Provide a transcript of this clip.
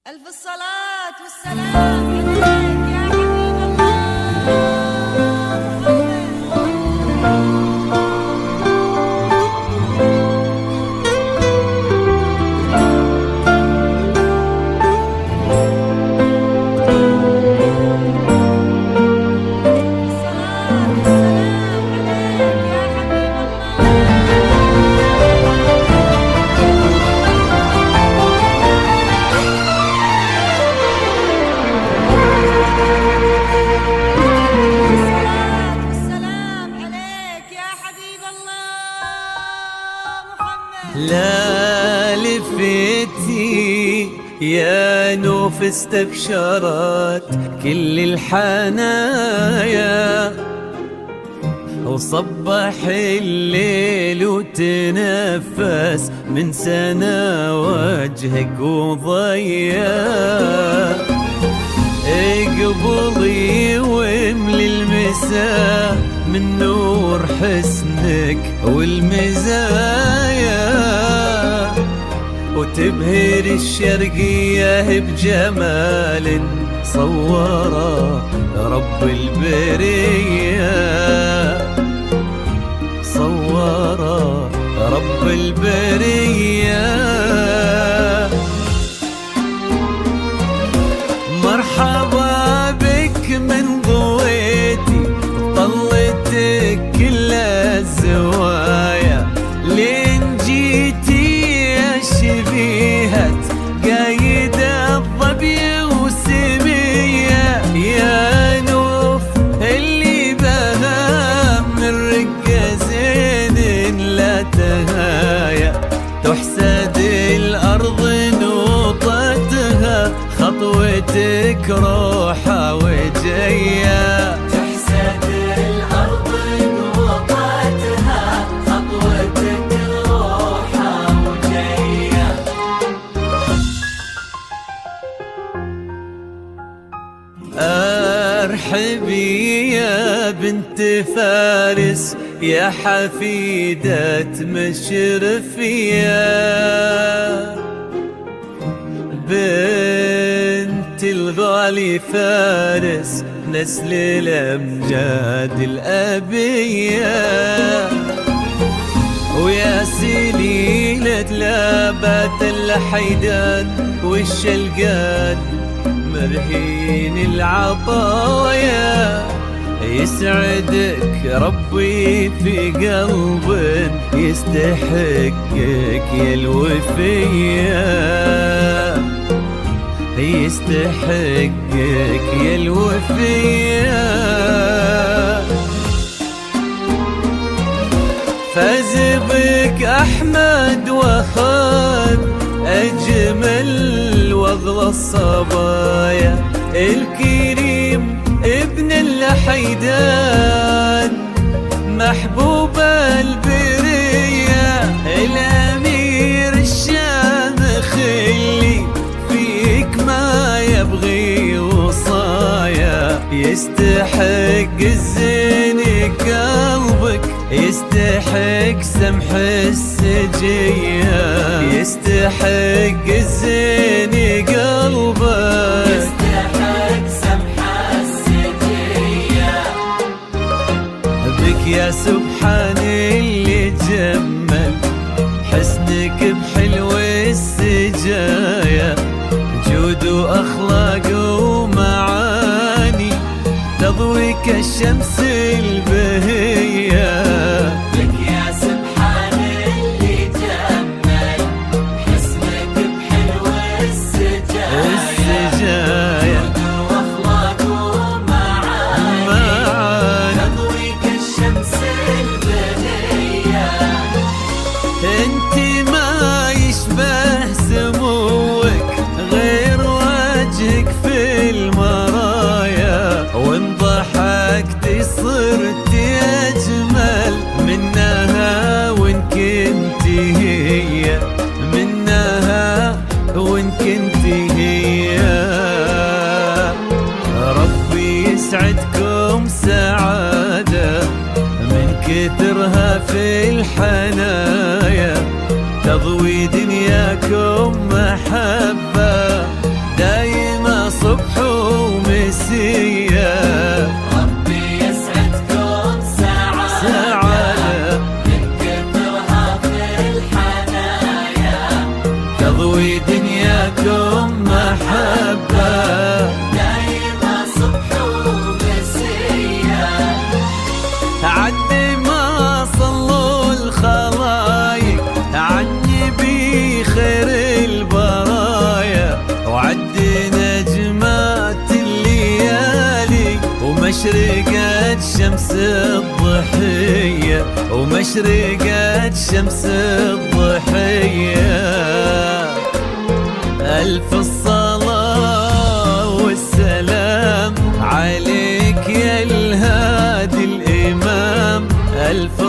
ألف الصلاة والسلام عليك يا حبيب الله لا لفتي يا نوف استبشرت كل الحنايا وصبح الليل وتنفس من سنة وجهك وضيا اقبضي واملي المساء من نور حسنك والمزايا وتبهر الشرقية بجمال صوره رب البرية صوره رب البرية مرحبا بك من ضويتي طلتك كل الزوايا لين جيتي يا شبيهة قايد الظبي وسمية يا نوف اللي بها من رقة زين لا تهايا تحسد الأرض نوطتها خطوتك روحة وجاية تحسد الأرض نوطتها خطوتك روحة وجاية ارحبي يا بنت فارس يا حفيدة مشرفية بنت الغالي فارس نسل الأمجاد الأبية ويا سليلة لابات الحيدان والشلقان مرهين العطايا يسعدك ربي في قلب يستحقك يا الوفيه يستحقك يا الوفية فاز بك أحمد وخان أجمل وأغلى الصبايا الكريم ابن الحيدان محبوب البرية الأمير الشامخ اللي ما يبغي وصايا يستحق الزين قلبك يستحق سمح السجية يستحق الزين قلبك يستحق سمح السجية بك يا سبحان اللي جمل حسنك بحلو السجايا جود وأخلاق ومعاني تضوي كالشمس البهية لك يا سبحان اللي جمل حسنك بحلو السجايا جود وأخلاق ومعاني تضوي كالشمس البهية انت ما يشبه سموك غير وجهك في المرايا وان ضحكتي صرت اجمل منها وان كنتي هي منها وان كنتي هي ربي يسعدكم سعادة من كثرها في الحنايا تضوي دنياكم محبة وعد نجمات الليالي ومشرقة شمس الضحية ومشرقة شمس الضحية. ألف الصلاة والسلام عليك يا الهادي الإمام. ألف